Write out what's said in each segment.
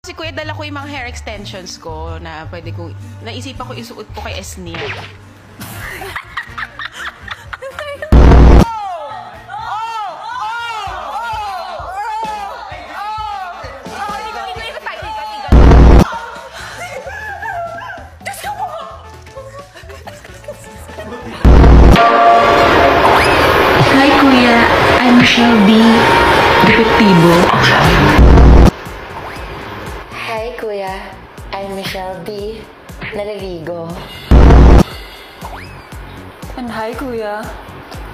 Si Kuya, dala ko yung mga hair extensions ko na pwede ko, naisipan ko isuot ko kay Esnia. Hi Kuya, I'm Michelle B. Detektibo. Hi, Kuya. I'm Michelle B. Naliligo. And hi Kuya,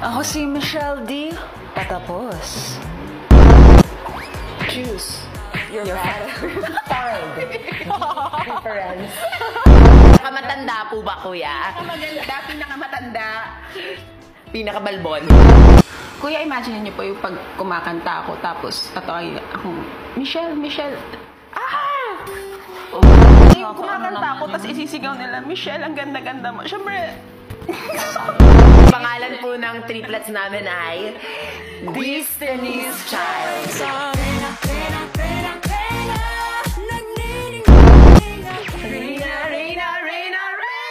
ako si Michelle D. Patapos. Juice. You're fat. Difference. Pinakamatanda po ba, kuya? Maganda, pinakamatanda. Pinakabalbon. Kuya, imagine niyo po yung pag kumakanta ako, tapos tatawagin ako, Michelle, Michelle. Yung kumakanta ako, tapos isisigaw nila, Michelle, ang ganda-ganda mo. Siyempre, Pangalan po ng triplets namin ay Destiny's Child. Rina, Rina, Rina, Rina!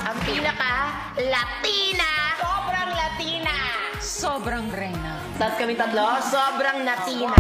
Ang pinaka-Latina! Sobrang Latina! Sobrang reyna. Tapos kami tatlo, sobrang Latina.